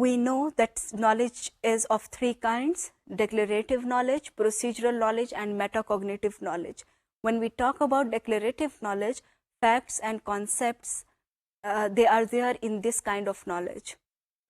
we know that knowledge is of three kinds: declarative knowledge, procedural knowledge, and metacognitive knowledge. When we talk about declarative knowledge, facts and concepts, they are there in this kind of knowledge.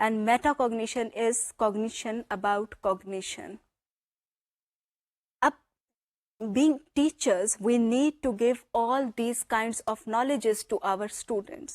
and metacognition is cognition about cognition. Being teachers, we need to give all these kinds of knowledges to our students.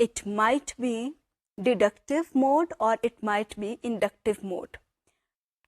It might be deductive mode or it might be inductive mode.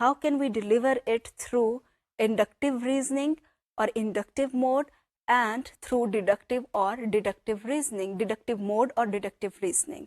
how can we deliver it through inductive reasoning or inductive mode and through deductive or deductive reasoning, deductive mode or deductive reasoning.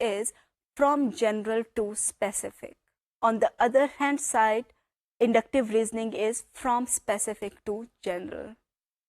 is from general to specific. On the other hand side, inductive reasoning is from specific to general.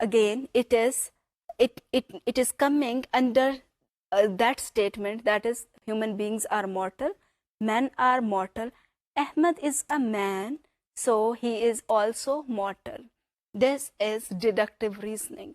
Again, it is coming under that statement, that is, human beings are mortal, men are mortal. Ahmed is a man, so he is also mortal. This is deductive reasoning.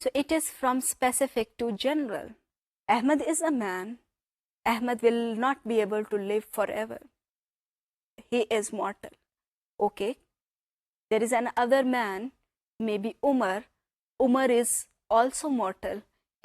so it is from specific to general. Ahmed is a man. Ahmed will not be able to live forever. He is mortal. Okay. There is another man, maybe Umar. Umar is also mortal.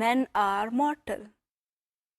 men are mortal.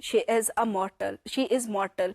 She is a mortal. She is mortal.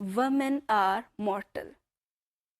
women are mortal.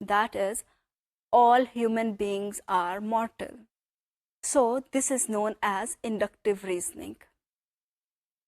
that is, all human beings are mortal. So this is known as inductive reasoning.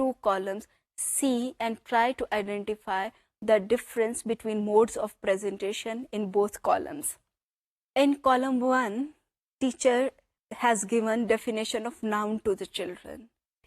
2 columns. See and try to identify the difference between modes of presentation in both columns. In column 1, teacher has given definition of noun to the children.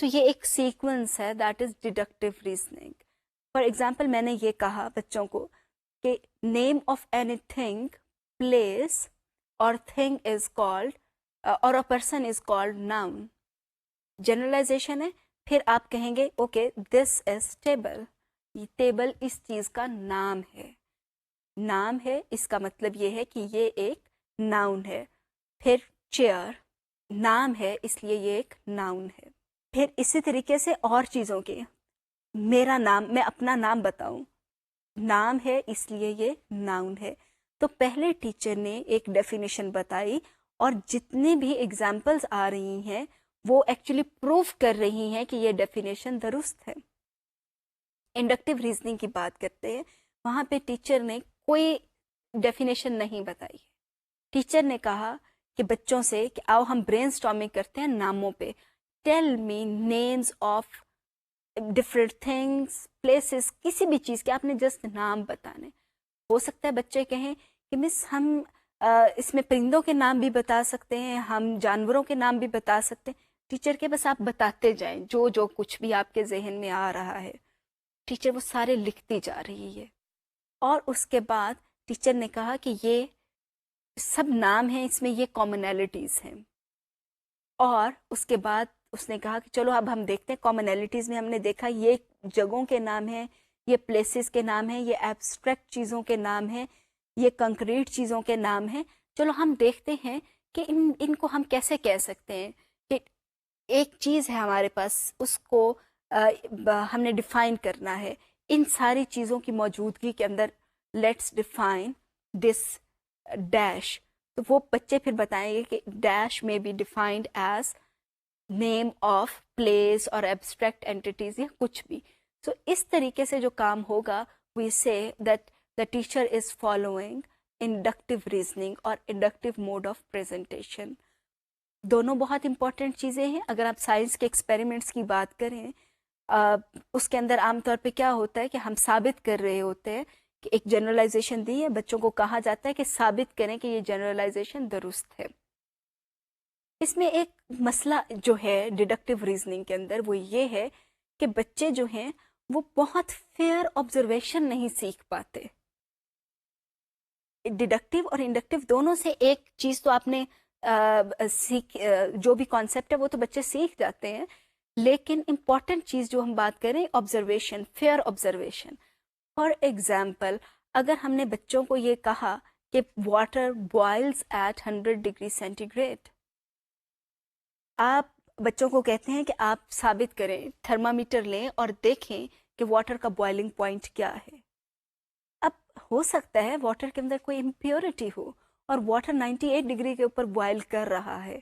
تو یہ ایک sequence ہے, that is deductive reasoning. For example میں نے یہ کہا بچوں کو کہ name of anything, place اور تھنگ از کالڈ اور a person is called noun. Generalization ہے. پھر آپ کہیں گے اوکے دس از ٹیبل, یہ ٹیبل اس چیز کا نام ہے. نام ہے اس کا مطلب یہ ہے کہ یہ ایک ناؤن ہے. پھر چیئر نام ہے اس لیے یہ ایک ناؤن ہے. پھر اسی طریقے سے اور چیزوں کے, میرا نام, میں اپنا نام بتاؤں, نام ہے اس لیے یہ ناؤن ہے. تو پہلے ٹیچر نے ایک ڈیفینیشن بتائی اور جتنی بھی ایگزامپلز آ رہی ہیں وہ ایکچولی پروف کر رہی ہیں کہ یہ ڈیفینیشن درست ہے. انڈکٹیو ریزننگ کی بات کرتے ہیں, وہاں پہ ٹیچر نے کوئی ڈیفینیشن نہیں بتائی. ٹیچر نے کہا کہ بچوں سے کہ آؤ ہم برین اسٹارمنگ کرتے ہیں ناموں پہ. Tell me names of different things, places, کسی بھی چیز کے آپ نے جسٹ نام بتانے. ہو سکتا ہے بچے کہیں کہ مس ہم اس میں پرندوں کے نام بھی بتا سکتے ہیں, ہم جانوروں کے نام بھی بتا سکتے ہیں. ٹیچر کے بس آپ بتاتے جائیں جو جو کچھ بھی آپ کے ذہن میں آ رہا ہے. ٹیچر وہ سارے لکھتی جا رہی ہے. اور اس کے بعد ٹیچر نے کہا کہ یہ سب نام ہیں, اس میں یہ کامنالٹیز ہیں. اور اس کے بعد اس نے کہا کہ چلو اب ہم دیکھتے ہیں کامنالٹیز میں. ہم نے دیکھا یہ جگہوں کے نام ہیں, یہ پلیسز کے نام ہیں, یہ ایبسٹریکٹ چیزوں کے نام ہیں, یہ کنکریٹ چیزوں کے نام ہیں. چلو ہم دیکھتے ہیں کہ ان کو ہم کیسے کہہ سکتے ہیں کہ ایک چیز ہے ہمارے پاس, اس کو ہم نے ڈیفائن کرنا ہے. ان ساری چیزوں کی موجودگی کے اندر لیٹس ڈیفائن دس ڈیش. تو وہ بچے پھر بتائیں گے کہ ڈیش میں be defined as name of place اور ایبسٹریکٹ اینٹیز یا کچھ بھی. سو اس طریقے سے جو کام ہوگا, وی سے that the teacher is following inductive reasoning اور انڈکٹیو موڈ آف پریزنٹیشن. دونوں بہت امپورٹنٹ چیزیں ہیں. اگر آپ سائنس کے ایکسپیریمنٹس کی بات کریں, اس کے اندر عام طور پہ کیا ہوتا ہے کہ ہم ثابت کر رہے ہوتے ہیں کہ ایک جنرلائزیشن دی ہے, بچوں کو کہا جاتا ہے کہ ثابت کریں کہ یہ جنرلائزیشن درست ہے. اس میں ایک مسئلہ جو ہے ڈیڈکٹیو ریزننگ کے اندر وہ یہ ہے کہ بچے جو ہیں وہ بہت فیئر آبزرویشن نہیں سیکھ پاتے. ڈیڈکٹیو اور انڈکٹیو دونوں سے ایک چیز تو آپ نے جو بھی کانسیپٹ ہے وہ تو بچے سیکھ جاتے ہیں, لیکن امپورٹنٹ چیز جو ہم بات کریں observation, fair observation. For example اگر ہم نے بچوں کو یہ کہا کہ water boils at 100 degree centigrade, آپ بچوں کو کہتے ہیں کہ آپ ثابت کریں, تھرمامیٹر لیں اور دیکھیں کہ واٹر کا بوائلنگ پوائنٹ کیا ہے. اب ہو سکتا ہے واٹر کے اندر کوئی امپیورٹی ہو اور واٹر 98 ڈگری کے اوپر بوائل کر رہا ہے.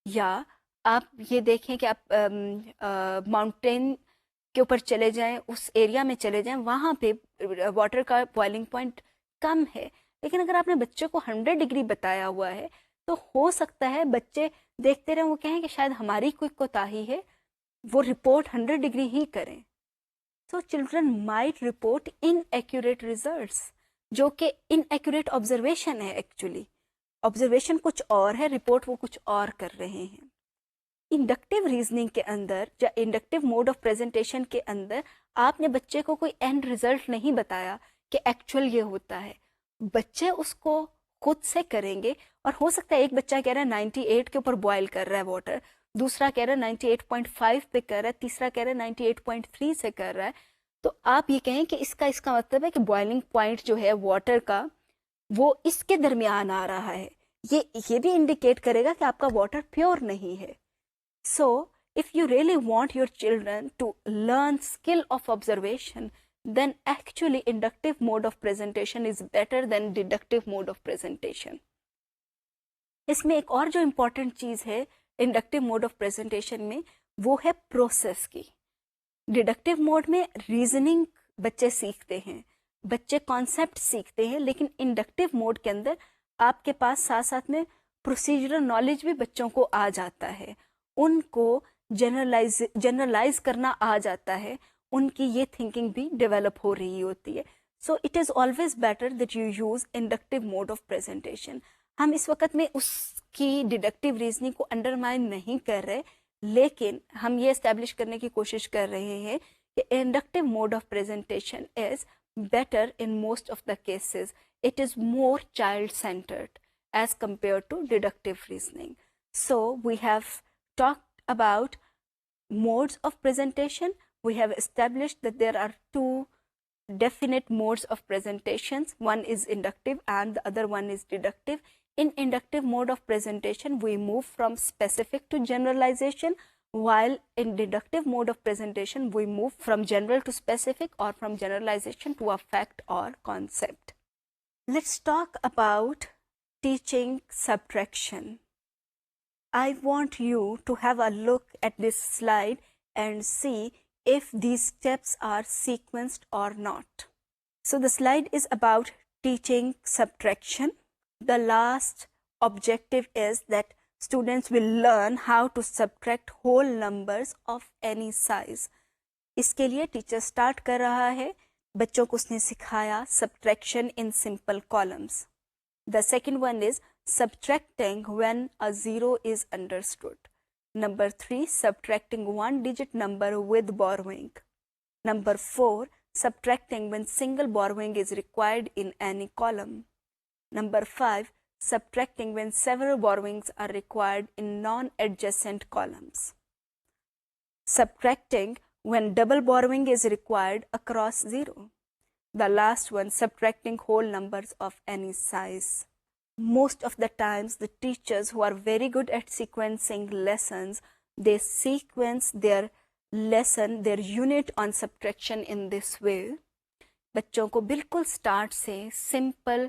یا آپ یہ دیکھیں کہ آپ ماؤنٹین کے اوپر چلے جائیں, اس ایریا میں چلے جائیں, وہاں پہ واٹر کا بوائلنگ پوائنٹ کم ہے. لیکن اگر آپ نے بچے کو 100 ڈگری بتایا ہوا ہے تو ہو سکتا ہے بچے دیکھتے رہیں, وہ کہیں کہ شاید ہماری کوئی کوتاہی ہے, وہ رپورٹ 100 ڈگری ہی کریں. سو چلڈرن مائٹ رپورٹ ان ایکوریٹ ریزلٹس, جو کہ ان ایکوریٹ آبزرویشن ہے. ایکچولی آبزرویشن کچھ اور ہے, رپورٹ وہ کچھ اور کر رہے ہیں. انڈکٹیو ریزننگ کے اندر یا انڈکٹیو موڈ آف پریزنٹیشن کے اندر آپ نے بچے کو کوئی اینڈ ریزلٹ نہیں بتایا کہ ایکچوئل یہ ہوتا ہے. بچے اس کو خود سے کریں گے, اور ہو سکتا ہے ایک بچہ کہہ رہا ہے 98 کے اوپر بوائل کر رہا ہے واٹر, دوسرا کہہ رہا ہے 98.5 پہ کر رہا ہے, تیسرا کہہ رہا ہے 98.3 سے کر رہا ہے. تو آپ یہ کہیں کہ اس کا مطلب ہے کہ بوائلنگ پوائنٹ جو ہے واٹر کا وہ اس کے درمیان آ رہا ہے. یہ بھی انڈیکیٹ کرے گا کہ آپ کا واٹر پیور نہیں ہے. So, if you really want your children to learn skill of observation, then actually inductive mode of presentation is better than deductive mode of presentation. اس میں ایک اور جو امپورٹنٹ چیز ہے انڈکٹیو موڈ آف پریزنٹیشن میں, وہ ہے پروسیس کی. ڈیڈکٹیو موڈ میں ریزننگ بچے سیکھتے ہیں, بچے کانسیپٹ سیکھتے ہیں, لیکن انڈکٹیو موڈ کے اندر آپ کے پاس ساتھ ساتھ میں پروسیجرل نالج بھی بچوں کو آ جاتا ہے, ان کو جنرلائز کرنا آ جاتا ہے, ان کی یہ تھنکنگ بھی ڈیولپ ہو رہی ہوتی ہے. So it is always better that you use inductive mode of presentation. ہم اس وقت میں اس کی ڈیڈکٹیو ریزننگ کو انڈرمائن نہیں کر رہے, لیکن ہم یہ اسٹیبلش کرنے کی کوشش کر رہے ہیں کہ inductive mode of presentation is better in most of the cases. It is more child-centered as compared to deductive reasoning. So we have talked about modes of presentation. We have established that there are two definite modes of presentations. One is inductive and the other one is deductive. In inductive mode of presentation, we move from specific to generalization, while in deductive mode of presentation, we move from general to specific or from generalization to a fact or concept. Let's talk about teaching subtraction. I want you to have a look at this slide and see if these steps are sequenced or not. So the slide is about teaching subtraction. The last objective is that students will learn how to subtract whole numbers of any size. اس کے لیے teacher start کر رہا ہے, بچوں کو اس نے سکھایا subtraction in simple columns. The second one is subtracting when a zero is understood. Number 3, subtracting 1 digit number with borrowing. Number 4, subtracting when single borrowing is required in any column. Number 5, subtracting when several borrowings are required in non-adjacent columns. Subtracting when double borrowing is required across zero. The last one, subtracting whole numbers of any size. Most of the times, the teachers who are very good at sequencing lessons, they sequence their lesson, their unit on subtraction in this way. بچوں کو بالکل start سے simple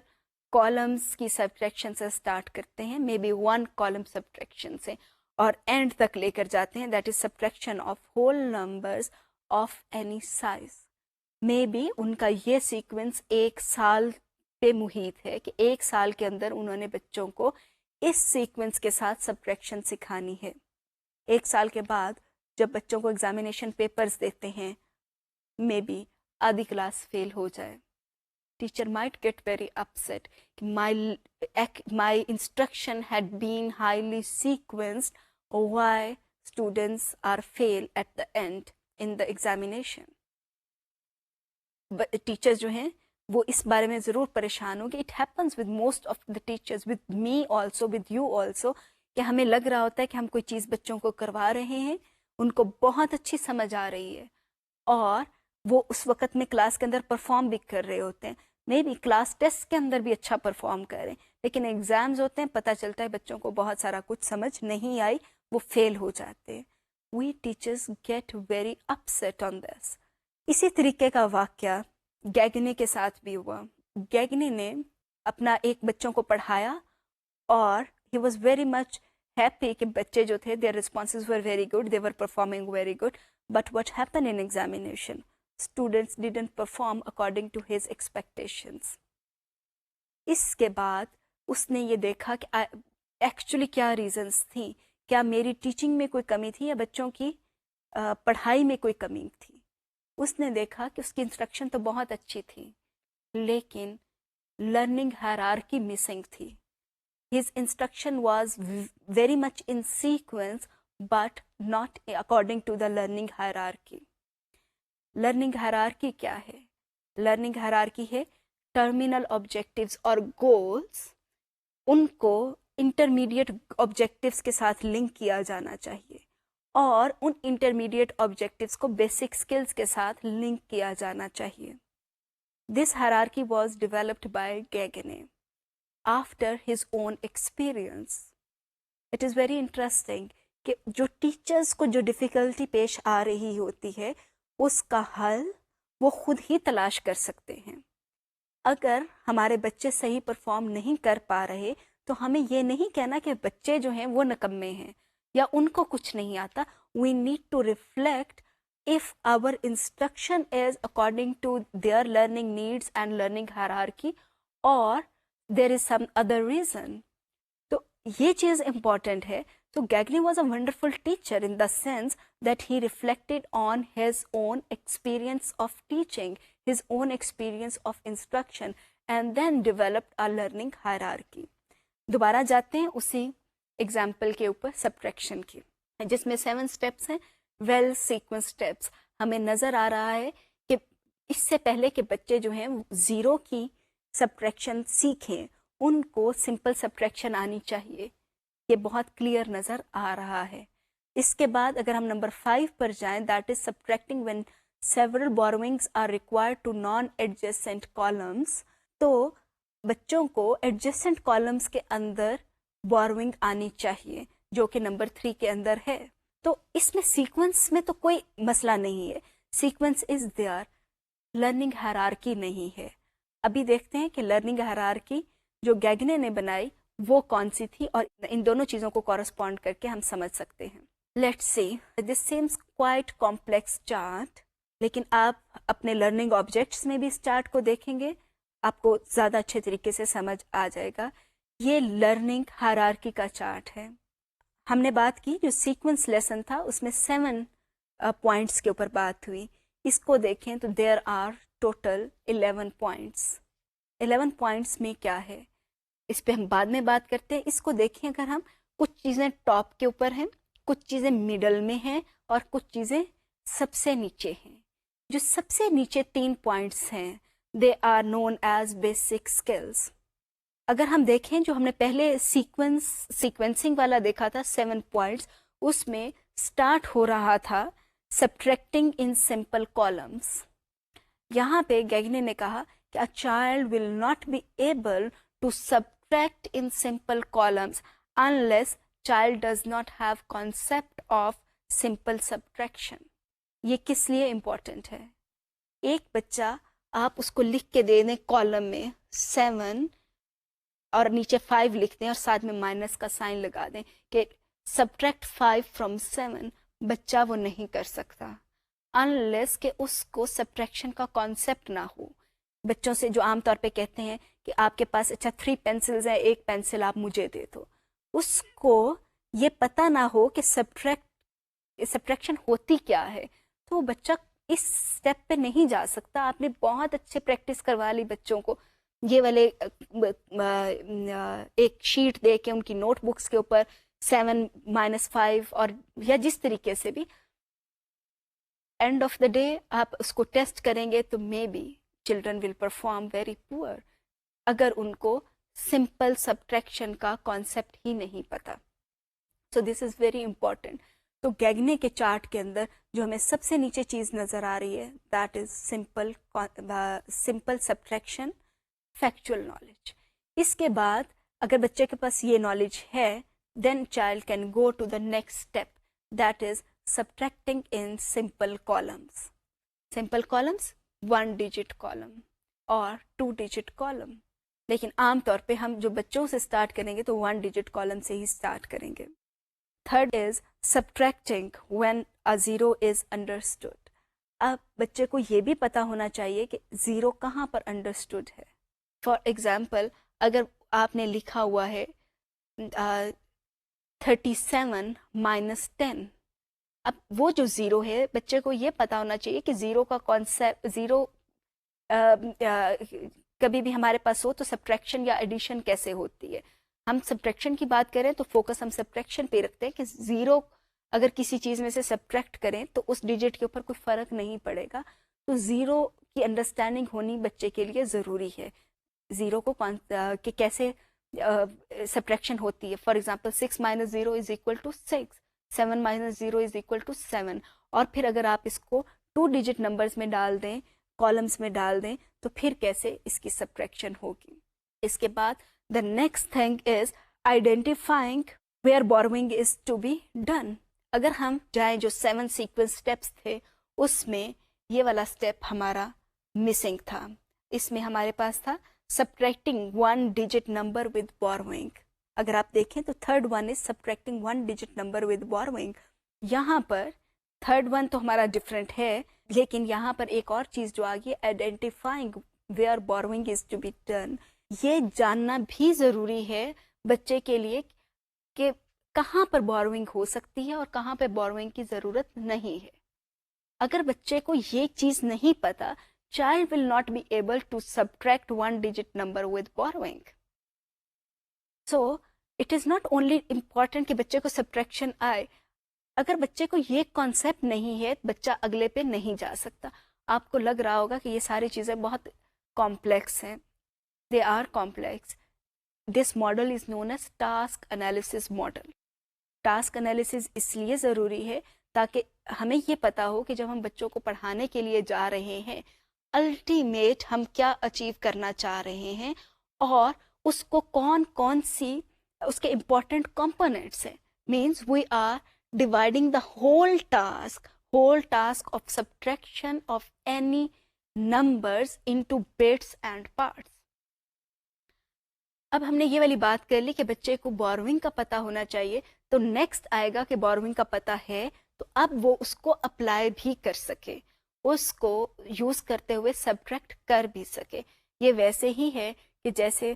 columns کی subtraction سے start کرتے ہیں, may be 1 column subtraction سے, اور اینڈ تک لے کر جاتے ہیں, that is subtraction of whole numbers of any size. Maybe ان کا یہ سیکوینس 1 سال پہ محیط ہے کہ 1 سال کے اندر انہوں نے بچوں کو اس سیکوینس کے ساتھ سبٹریکشن سکھانی ہے. 1 سال کے بعد جب بچوں کو ایگزامینیشن پیپرز دیتے ہیں, مے بی آدھی کلاس فیل ہو جائے. Teacher might get very upset. My instruction had been highly sequenced. Why students are fail at the end in the examination? But teachers جو ہیں وہ اس بارے میں ضرور پریشان ہوں گے. It happens with most of the teachers, with me also, with you also, کہ ہمیں لگ رہا ہوتا ہے کہ ہم کوئی چیز بچوں کو کروا رہے ہیں, ان کو بہت اچھی سمجھ آ رہی ہے, اور وہ اس وقت میں کلاس کے اندر پرفارم بھی کر رہے ہوتے ہیں. مے بی کلاس ٹیسٹ کے اندر بھی اچھا پرفارم کریں, لیکن ایگزامز ہوتے ہیں, پتہ چلتا ہے بچوں کو بہت سارا کچھ سمجھ نہیں آئی, وہ فیل ہو جاتے ہیں. وی ٹیچرز گیٹ ویری اپسیٹ آن دس. اسی طریقے کا واقعہ گیگنے کے ساتھ بھی ہوا. گیگنے نے اپنا ایک بچوں کو پڑھایا اور he was very much happy کہ بچے جو تھے their responses were very good, they were performing very good. But what happen in examination, students didn't perform according to his expectations. اس کے بعد اس نے یہ دیکھا کہ ایکچولی کیا ریزنس تھیں, کیا میری ٹیچنگ میں کوئی کمی تھی یا بچوں کی پڑھائی میں کوئی کمی تھی. اس نے دیکھا کہ اس کی انسٹرکشن تو بہت اچھی تھی, لیکن لرننگ ہائرارکی مسنگ تھی. His instruction was very much in sequence but not according to the learning hierarchy. Learning hierarchy کیا ہے؟ لرننگ ہائرارکی ہے ٹرمینل آبجیکٹیوز اور گولز, ان کو انٹرمیڈیٹ آبجیکٹیوز کے ساتھ لنک کیا جانا چاہیے, اور ان انٹرمیڈیٹ آبجیکٹیوز کو بیسک اسکلز کے ساتھ لنک کیا جانا چاہیے. This hierarchy was developed by Gagne after his own experience. It is very interesting کہ جو ٹیچرس کو جو ڈفیکلٹی پیش آ رہی ہوتی ہے اس کا حل وہ خود ہی تلاش کر سکتے ہیں. اگر ہمارے بچے صحیح پرفارم نہیں کر پا رہے تو ہمیں یہ نہیں کہنا کہ بچے جو ہیں وہ نکمے ہیں یا ان کو کچھ نہیں آتا. We need to reflect if our instruction is according to their learning needs and learning hierarchy or there is some other reason. تو یہ چیز امپورٹنٹ ہے. So Gagne was a wonderful teacher in the sense that he reflected on his own experience of teaching, his own experience of instruction, and then developed a learning hierarchy. دوبارہ جاتے ہیں اسی example کے اوپر subtraction کی. جس میں 7 steps ہیں، ویل سیکوینس اسٹیپس. ہمیں نظر آ رہا ہے کہ اس سے پہلے کہ بچے جو ہیں زیرو کی سبٹریکشن سیکھیں، ان کو سمپل سبٹریکشن آنی چاہیے. یہ بہت کلیئر نظر آ رہا ہے. اس کے بعد اگر ہم نمبر 5 پر جائیں، that is subtracting when several borrowings are required to non-adjacent columns. تو بچوں کو ایڈجسٹنٹ کالمس کے اندر بوروئنگ آنی چاہیے، جو کہ نمبر 3 کے اندر ہے. تو اس میں سیکوینس میں تو کوئی مسئلہ نہیں ہے، sequence is there, learning hierarchy نہیں ہے. ابھی دیکھتے ہیں کہ لرننگ ہیرارکی جو گیگنے نے بنائی وہ کون سی تھی، اور ان دونوں چیزوں کو کورسپونڈ کر کے ہم سمجھ سکتے ہیں. Let's see this seems quite complex chart, لیکن آپ اپنے لرننگ آبجیکٹس میں بھی اس چارٹ کو دیکھیں گے، آپ کو زیادہ اچھے طریقے سے سمجھ آ جائے گا. یہ لرننگ ہائرارکی کا چارٹ ہے. ہم نے بات کی جو سیکوینس لیسن تھا اس میں 7 پوائنٹس کے اوپر بات ہوئی. اس کو دیکھیں تو there are total 11 points. 11 points میں کیا ہے اس پہ ہم بعد میں بات کرتے ہیں. اس کو دیکھیں، اگر ہم کچھ چیزیں ٹاپ کے اوپر ہیں، کچھ چیزیں مڈل میں ہیں، اور کچھ چیزیں سب سے نیچے ہیں. جو سب سے نیچے 3 پوائنٹس ہیں they are known as basic skills. اگر ہم دیکھیں جو ہم نے پہلے سیکوینسنگ والا دیکھا تھا 7 پوائنٹس، اس میں اسٹارٹ ہو رہا تھا سبٹریکٹنگ ان سمپل کالمس. یہاں پہ گیگنے نے کہا کہ a child will not be able to subtract in simple columns unless child does not have concept of simple subtraction. یہ کس لیے امپورٹنٹ ہے؟ ایک بچہ آپ اس کو لکھ کے دے دیں کالم میں 7 اور نیچے 5 لکھ دیں اور ساتھ میں مائنس کا سائن لگا دیں کہ سبٹریکٹ 5 from 7، بچہ وہ نہیں کر سکتا انلیس کہ اس کو سبٹریکشن کا کانسیپٹ نہ ہو. بچوں سے جو عام طور پہ کہتے ہیں کہ آپ کے پاس اچھا 3 پینسلز ہیں، ایک پینسل آپ مجھے دے دو، اس کو یہ پتہ نہ ہو کہ سبٹریکشن ہوتی کیا ہے، تو وہ بچہ اس سٹیپ پہ نہیں جا سکتا. آپ نے بہت اچھے پریکٹس کروا لی بچوں کو، یہ والے ایک شیٹ دے کے ان کی نوٹ بکس کے اوپر 7 -5 اور یا جس طریقے سے بھی، اینڈ آف دا ڈے آپ اس کو ٹیسٹ کریں گے تو maybe children will perform very poor اگر ان کو سمپل سبٹریکشن کا کانسیپٹ ہی نہیں پتا. So this is very important. تو گیگنے کے چارٹ کے اندر جو ہمیں سب سے نیچے چیز نظر آ رہی ہے that is simple subtraction factual knowledge. اس کے بعد اگر بچے کے پاس یہ نالج ہے then child can go to the next step that is subtracting in simple columns. Simple columns 1 digit column اور 2 ڈیجٹ کالم، لیکن عام طور پہ ہم جو بچوں سے اسٹارٹ کریں گے تو 1 ڈیجٹ کالم سے ہی اسٹارٹ کریں گے. Third is subtracting when a zero is understood. اب بچے کو یہ بھی پتا ہونا چاہیے کہ زیرو کہاں پر انڈرسٹوڈ ہے. فار ایگزامپل اگر آپ نے لکھا ہوا ہے 37 - 10، اب وہ جو زیرو ہے بچے کو یہ پتا ہونا چاہیے کہ زیرو کا کانسیپٹ، زیرو کبھی بھی ہمارے پاس ہو تو سبٹریکشن یا ایڈیشن کیسے ہوتی ہے. ہم سبٹریکشن کی بات کریں تو فوکس ہم سبٹریکشن پہ رکھتے ہیں کہ زیرو اگر کسی چیز میں سے سبٹریکٹ کریں تو اس ڈیجٹ کے اوپر کوئی فرق نہیں پڑے گا. تو زیرو کی انڈرسٹینڈنگ ہونی بچے کے لیے ضروری ہے، زیرو کو کہ کیسے سبٹریکشن ہوتی ہے. For example 6 - 0 = 6، 7 - 0 = 7. اور پھر اگر آپ اس کو 2 ڈیجٹ نمبرز میں ڈال دیں، کالمس میں ڈال دیں، تو پھر کیسے اس کی سبٹریکشن ہوگی. اس کے بعد the next thing is identifying where borrowing is to be done. اگر ہم جائیں جو 7 sequence steps تھے اس میں یہ والا اسٹیپ ہمارا مسنگ تھا. اس میں ہمارے پاس تھا subtracting 1 digit number with borrowing. اگر آپ دیکھیں تو third one is subtracting 1 digit number with borrowing. یہاں پر third one تو ہمارا ڈفرینٹ ہے، لیکن یہاں پر ایک اور چیز جو آ گئی identifying where borrowing is to be done. یہ جاننا بھی ضروری ہے بچے کے لیے کہ کہاں پر بوروئنگ ہو سکتی ہے اور کہاں پہ بوروئنگ کی ضرورت نہیں ہے. اگر بچے کو یہ چیز نہیں پتا child will not be able to subtract 1 digit number with borrowing. So it is not only important کہ بچے کو سبٹریکشن آئے، اگر بچے کو یہ کانسیپٹ نہیں ہے بچہ اگلے پہ نہیں جا سکتا. آپ کو لگ رہا ہوگا کہ یہ ساری چیزیں بہت کمپلیکس ہیں. They are complex. This model is known as task analysis model. Task analysis اس لیے ضروری ہے تاکہ ہمیں یہ پتا ہو کہ جب ہم بچوں کو پڑھانے کے لیے جا رہے ہیں الٹیمیٹ ہم کیا اچیو کرنا چاہ رہے ہیں اور اس کو کون کون سی اس کے امپورٹنٹ کمپوننٹس ہیں. Means we are dividing the whole task of subtraction of any numbers into bits and parts. اب ہم نے یہ والی بات کر لی کہ بچے کو بوروئنگ کا پتہ ہونا چاہیے, تو نیکسٹ آئے گا کہ بوروئنگ کا پتہ ہے تو اب وہ اس کو اپلائی بھی کر سکے, اس کو یوز کرتے ہوئے سبٹریکٹ کر بھی سکے. یہ ویسے ہی ہے کہ جیسے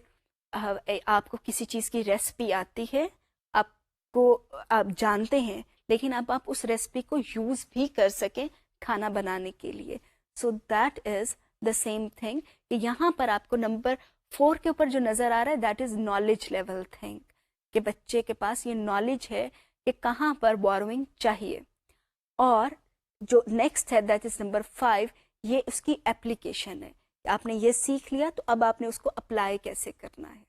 آپ کو کسی چیز کی ریسپی آتی ہے, آپ جانتے ہیں, لیکن اب آپ اس ریسپی کو یوز بھی کر سکیں کھانا بنانے کے لیے. So that is the same thing کہ یہاں پر آپ کو نمبر 4 کے اوپر جو نظر آ رہا ہے that is knowledge level thing, کہ بچے کے پاس یہ نالج ہے کہ کہاں پر بوروئنگ چاہیے. اور جو نیکسٹ ہے دیٹ از نمبر 5, یہ اس کی اپلیکیشن ہے. آپ نے یہ سیکھ لیا تو اب آپ نے اس کو اپلائی کیسے کرنا ہے.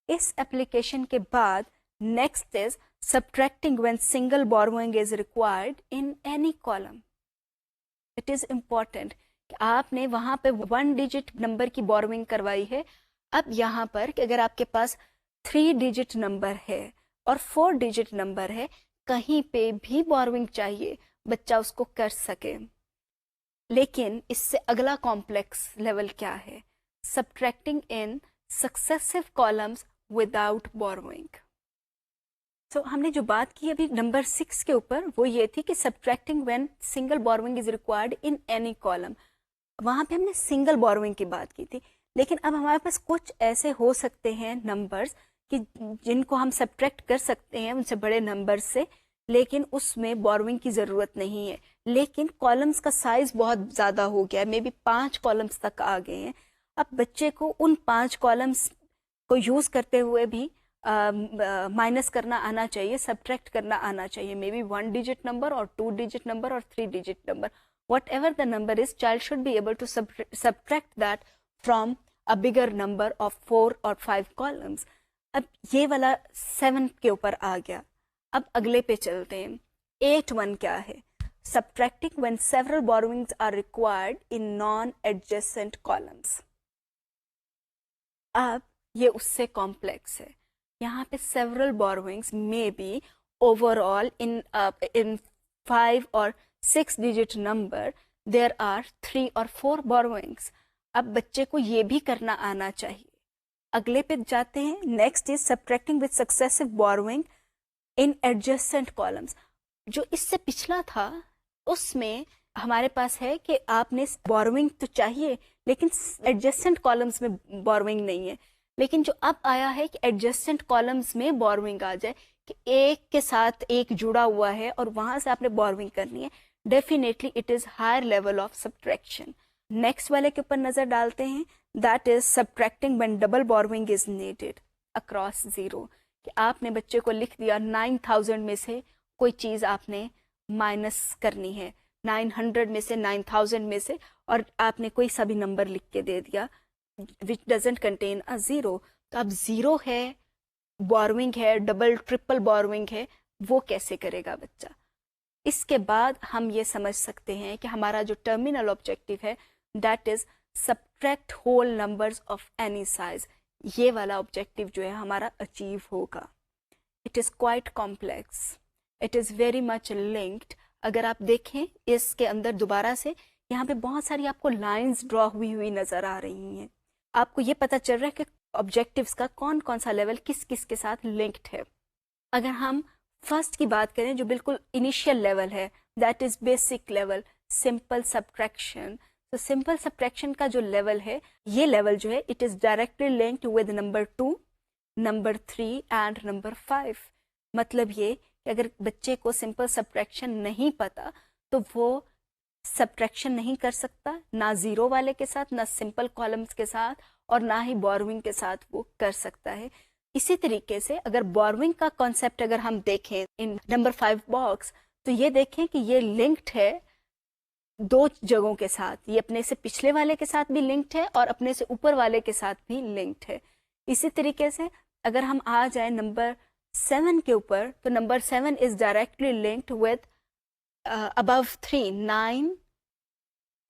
اس اپلیکیشن کے بعد next is subtracting when single borrowing is required in any column. It is important کہ آپ نے وہاں پہ 1 ڈیجٹ نمبر کی بوروئنگ کروائی ہے. اب یہاں پر کہ اگر آپ کے پاس 3 ڈیجٹ نمبر ہے اور 4 ڈیجٹ نمبر ہے, کہیں پہ بھی بوروئنگ چاہیے بچہ اس کو کر سکے. لیکن اس سے اگلا کمپلیکس لیول کیا ہے, subtracting in successive columns without borrowing. تو ہم نے جو بات کی ابھی نمبر 6 کے اوپر وہ یہ تھی کہ subtracting when single borrowing is required in any column. وہاں پہ ہم نے سنگل بوروئنگ کی بات کی تھی, لیکن اب ہمارے پاس کچھ ایسے ہو سکتے ہیں نمبرز کہ جن کو ہم سبٹریکٹ کر سکتے ہیں ان سے بڑے نمبر سے, لیکن اس میں بوروئنگ کی ضرورت نہیں ہے. لیکن کالمز کا سائز بہت زیادہ ہو گیا ہے, مے بی 5 کالمز تک آ گئے ہیں. اب بچے کو ان 5 کالمز کو یوز کرتے ہوئے بھی مائنس کرنا آنا چاہیے, سبٹریکٹ کرنا آنا چاہیے. مے بی 1 ڈیجٹ نمبر اور 2 ڈیجٹ نمبر اور 3 digit number, whatever the number is, child should be able to subtract that from a bigger number of 4 or 5 columns. اب یہ والا 7 کے اوپر آ گیا. اب اگلے پہ چلتے ہیں. 8.1 کیا ہے, subtracting when several borrowings are required in non-adjacent columns. اب یہ اس سے کمپلیکس ہے. یہاں پہ several borrowings may be overall in 5 or 6 digit number there are 3 or 4 borrowings. اب بچے کو یہ بھی کرنا آنا چاہیے. اگلے پہ جاتے ہیں. Next is subtracting with successive borrowing in adjacent columns. جو اس سے پچھلا تھا اس میں ہمارے پاس ہے کہ آپ نے بوروئنگ تو چاہیے لیکن ایڈجسٹنٹ کالمز میں بوروئنگ نہیں ہے. لیکن جو اب آیا ہے کہ ایڈجسٹنٹ کالمز میں بوروئنگ آ جائے کہ ایک کے ساتھ ایک جڑا ہوا ہے اور وہاں سے آپ نے بوروئنگ کرنی ہے, definitely it is higher level of subtraction. Next والے کے اوپر نظر ڈالتے ہیں. That is subtracting when double borrowing is needed across 0. کہ آپ نے بچے کو لکھ دیا 9000 میں سے کوئی چیز آپ نے مائنس کرنی ہے, 900 میں سے 9000 میں سے, اور آپ نے کوئی سا بھی نمبر لکھ کے دے دیا which doesn't contain a 0. تو اب 0 ہے, بوروئنگ ہے, ڈبل ٹرپل بوروئنگ ہے, وہ کیسے کرے گا بچہ. اس کے بعد ہم یہ سمجھ سکتے ہیں کہ ہمارا جو ٹرمینل آبجیکٹو ہے that is subtract whole numbers of any size. یہ والا آبجیکٹو جو ہے ہمارا اچیو ہوگا. It is quite complex, it is very much linked. اگر آپ دیکھیں اس کے اندر دوبارہ سے یہاں پہ بہت ساری آپ کو لائنز ڈرا ہوئی نظر آ رہی ہیں. آپ کو یہ پتہ چل رہا ہے کہ آبجیکٹیوز کا کون کون سا لیول کس کس کے ساتھ لنکڈ ہے. اگر ہم فرسٹ کی بات کریں جو بالکل انیشیل لیول ہے that is basic level simple subtraction. تو سمپل سبٹریکشن کا جو لیول ہے یہ لیول جو ہے it is directly linked with number 2, number 3 and number 5. مطلب یہ کہ اگر بچے کو سمپل سبٹریکشن نہیں پتا تو وہ سبٹریکشن نہیں کر سکتا, نہ 0 والے کے ساتھ, نہ سمپل کالمز کے ساتھ, اور نہ ہی بوروئنگ کے ساتھ وہ کر سکتا ہے. اسی طریقے سے اگر بوروئنگ کا کانسیپٹ اگر ہم دیکھیں ان نمبر 5 باکس تو یہ دیکھیں کہ یہ لنکڈ ہے دو جگہوں کے ساتھ, یہ اپنے سے پچھلے والے کے ساتھ بھی لنکڈ ہے اور اپنے سے اوپر والے کے ساتھ بھی لنکڈ ہے. اسی طریقے سے اگر ہم آ جائیں نمبر 7 کے اوپر, تو number 7 is directly linked with ابو 3, 9,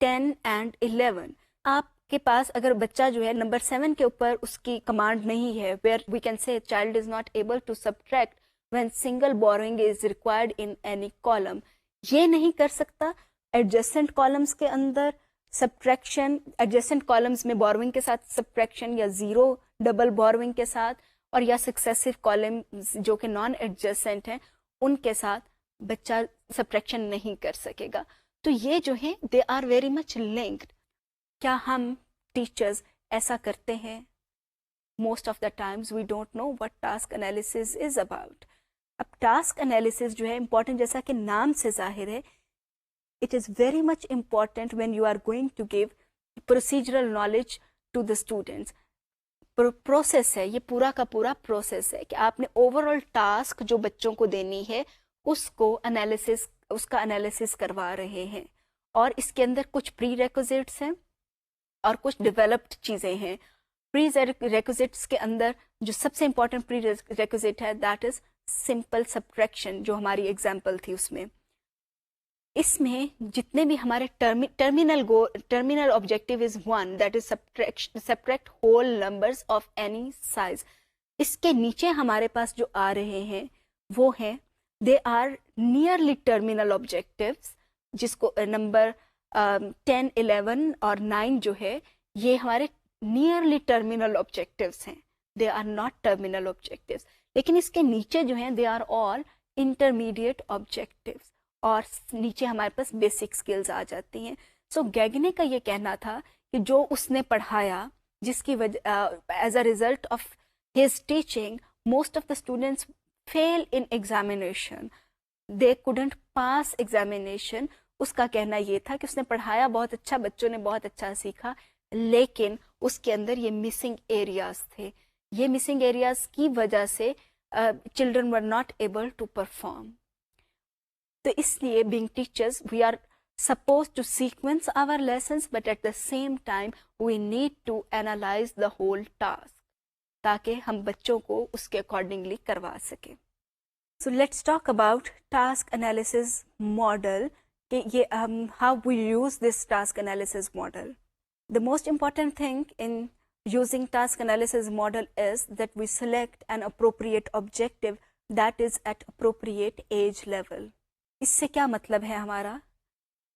10 اینڈ 11. آپ کے پاس اگر بچہ جو ہے نمبر 7 کے اوپر اس کی کمانڈ نہیں ہے, where we can say child is not able to subtract when single borrowing is required in any column, یہ نہیں کر سکتا ایڈجسٹنٹ کالمس کے اندر سبٹریکشن, ایڈجسٹنٹ کالمس میں بوروئنگ کے ساتھ سبٹریکشن, یا زیرو ڈبل بوروئنگ کے ساتھ, اور یا سکسیسو کالمس جو کہ نان ایڈجسٹنٹ ہیں ان کے ساتھ بچہ سبٹریکشن نہیں کر سکے گا. تو یہ جو ہیں they are very much linked. کیا ہم ٹیچرز ایسا کرتے ہیں؟ Most of the times we don't know what task analysis is about. اب ٹاسک انالیسز جو ہے امپورٹنٹ, جیسا کہ نام سے ظاہر ہے, it is very much important when you are going to give procedural knowledge to the students. Process ہے, یہ پورا کا پورا پروسیس ہے کہ آپ نے اوور آل ٹاسک جو بچوں کو دینی ہے اس کو انالیسس, اس کا انالیسس کروا رہے ہیں, اور اس کے اندر کچھ پری ریکوزٹس ہیں اور کچھ ڈیولپڈ چیزیں ہیں. پری ریکوزٹس کے اندر جو سب سے امپورٹنٹ پری ریکوزٹ ہے دیٹ از سمپل سبٹریکشن, جو ہماری ایگزامپل تھی اس میں. اس میں جتنے بھی ہمارے terminal objective is 1, that is subtract whole numbers of any size. اس کے نیچے ہمارے پاس جو آ رہے ہیں وہ ہیں they are nearly terminal objectives, جس کو نمبر 10, 11 اور 9 جو ہے یہ ہمارے نیئرلی ٹرمینل آبجیکٹیوز ہیں, they are not terminal objectives. لیکن اس کے نیچے جو ہیں they are all intermediate objectives, اور نیچے ہمارے پاس بیسک سکلز آ جاتی ہیں. سو گیگنے کا یہ کہنا تھا کہ جو اس نے پڑھایا, جس کی وجہ as a result of his teaching most of the students fail in examination, they couldn't pass examination. اس کا کہنا یہ تھا کہ اس نے پڑھایا بہت اچھا, بچوں نے بہت اچھا سیکھا, لیکن اس کے اندر یہ مسنگ ایریاز تھے. یہ مسنگ ایریاز کی وجہ سے children were not able to perform. تو اس لیے being teachers we are supposed to sequence our lessons, but at the same time we need to analyze the whole task تاکہ ہم بچوں کو اس کے accordingly کروا سکیں. So let's talk about task analysis model, کہ یہ how we use this task analysis model. The most important thing in using task analysis model is that we select an appropriate objective that is at appropriate age level. اس سے کیا مطلب ہے ہمارا؟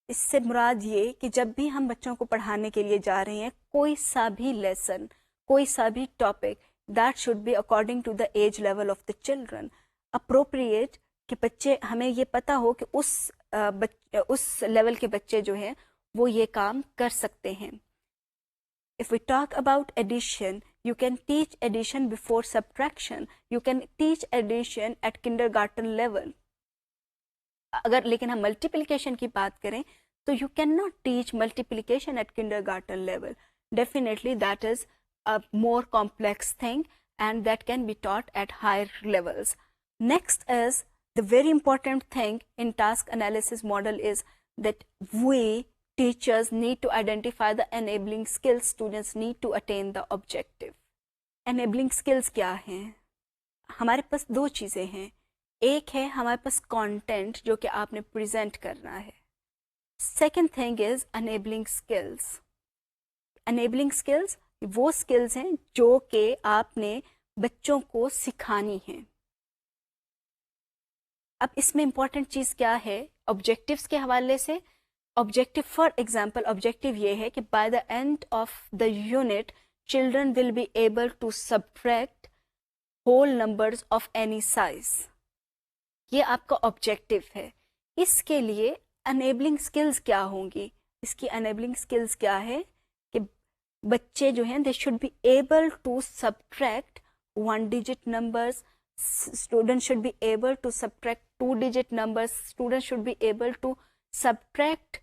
اس سے مراد یہ کہ جب بھی ہم بچوں کو پڑھانے کے لیے جا رہے ہیں, کوئی سا بھی لیسن, کوئی سا بھی topic, that should be according to the age level of the children. Appropriate کہ بچے, ہمیں یہ پتا ہو کہ اس لیول کے بچے جو ہیں وہ یہ کام کر سکتے ہیں. If we talk about addition, you can teach addition before subtraction. You can teach addition at kindergarten level. اگر لیکن ہم ملٹیپلیکیشن کی بات کریں تو you can not teach multiplication at kindergarten level. Definitely that is a more complex thing and that can be taught at higher levels. Next is the very important thing in task analysis model is that we teachers need to identify the enabling skills students need to attain the objective. Enabling skills کیا ہیں؟ ہمارے پاس دو چیزیں ہیں. ایک ہے ہمارے پاس content جو کہ آپ نے پریزنٹ کرنا ہے. Second thing is enabling skills. Enabling skills وہ اسکلس ہیں جو کہ آپ نے بچوں کو سکھانی ہیں. اب اس میں امپورٹنٹ چیز کیا ہے آبجیکٹیوس کے حوالے سے؟ آبجیکٹیو فار ایگزامپل آبجیکٹیو یہ ہے کہ by the end of the unit children will be able to subtract whole numbers of any size. یہ آپ کا آبجیکٹیو ہے. اس کے لیے انیبلنگ اسکلز کیا ہوں گی؟ اس کی انیبلنگ اسکلز کیا ہے کہ بچے جو ہیں they should be able to subtract 1 digit numbers. Students should be able to subtract 2 digit numbers. Students should be able to subtract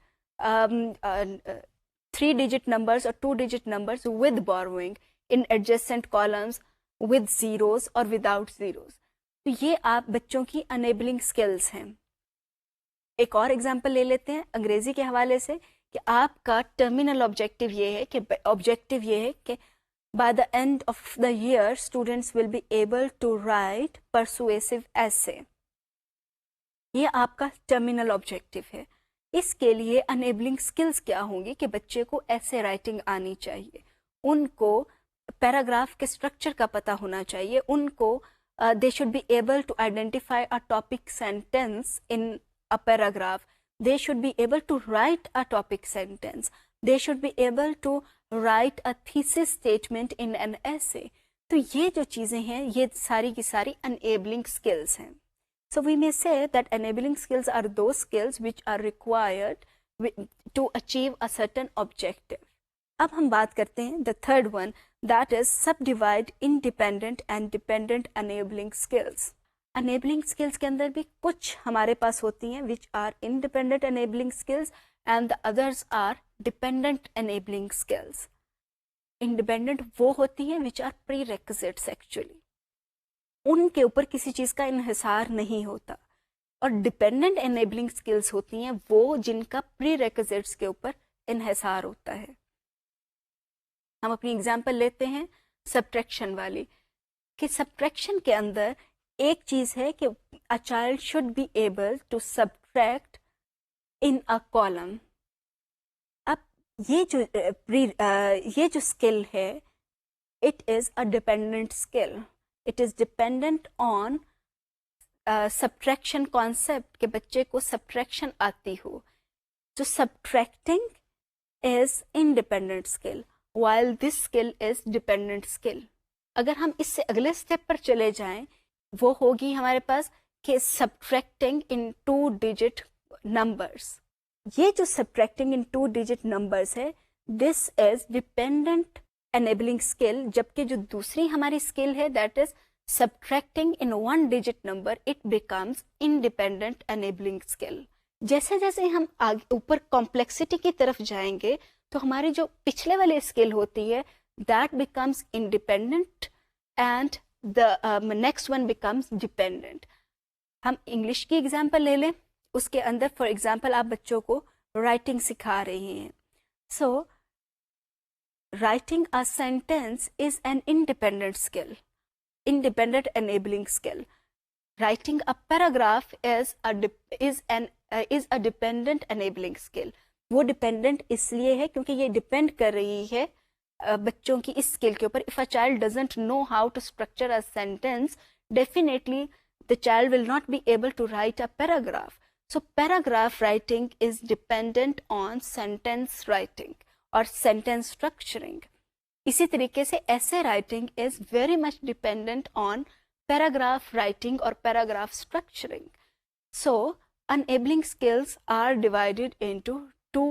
3 digit numbers or 2 digit numbers with borrowing in adjacent columns, with zeros or without zeros. تو یہ آپ بچوں کی enabling skills ہیں. ایک اور example لے لیتے ہیں انگریزی کے حوالے سے کہ آپ کا ٹرمینل آبجیکٹیو یہ ہے کہ by the end of the year students will be able to write persuasive essay. یہ آپ کا ٹرمینل آبجیکٹیو ہے. اس کے لیے انیبلنگ اسکلس کیا ہوں گی کہ بچے کو ایسے رائٹنگ آنی چاہیے, ان کو پیراگراف کے اسٹرکچر کا پتہ ہونا چاہیے, ان کو they should be able to identify a topic sentence in a paragraph, they should be able to write a topic sentence, they should be able to write a thesis statement in an essay. تو یہ جو چیزیں ہیں یہ ساری کی ساری enabling skills ہیں. So we may say that enabling skills are those skills which are required to achieve a certain objective. اب ہم بات کرتے ہیں the third one, that is subdivide independent and dependent enabling skills. enabling skills کے اندر بھی کچھ ہمارے پاس ہوتی ہیں which are independent enabling skills and the others are dependent enabling skills. Independent وہ ہوتی ہیں which are prerequisites actually. ان کے اوپر کسی چیز کا انحصار نہیں ہوتا. اور ڈپینڈنٹ انیبلنگ اسکلس ہوتی ہیں وہ جن کا پری ریکوزٹس کے اوپر انحصار ہوتا ہے. ہم اپنی اگزامپل لیتے ہیں سبٹریکشن والی, کہ سبٹریکشن کے اندر ایک چیز ہے کہ a child should be able to subtract in a column. اب یہ جو اسکل ہے it is a dependent skill. It is dependent on subtraction concept کہ بچے کو subtraction آتی ہو. So subtracting is independent skill while this skill is dependent skill. اگر ہم اس سے اگلے اسٹیپ پر چلے جائیں وہ ہوگی ہمارے پاس کہ subtracting in 2-digit numbers. یہ جو subtracting in 2-digit numbers ہے this is dependent enabling skill, جبکہ جو دوسری ہماری skill ہے that is subtracting in 1-digit number, it becomes independent enabling skill. جیسے جیسے ہم اوپر کمپلیکسٹی کی طرف جائیں گے تو ہماری جو پچھلے والے اسکل ہوتی ہے that becomes independent and the next one becomes dependent. ہم انگلش کی ایگزامپل لے لیں, اس کے اندر فار ایگزامپل آپ بچوں کو رائٹنگ سکھا رہے ہیں. So writing a sentence is an independent skill, independent enabling skill. Writing a paragraph is a dependent enabling skill. وہ dependent اس لیے ہے کیونکہ یہ depend کر رہی ہے بچوں کی اس skill کے اوپر. If a child doesn't know how to structure a sentence, definitely the child will not be able to write a paragraph. So paragraph writing is dependent on sentence writing or sentence structuring. اسی طریقے سے essay writing is very much dependent on paragraph writing or paragraph structuring. So enabling skills are divided into 2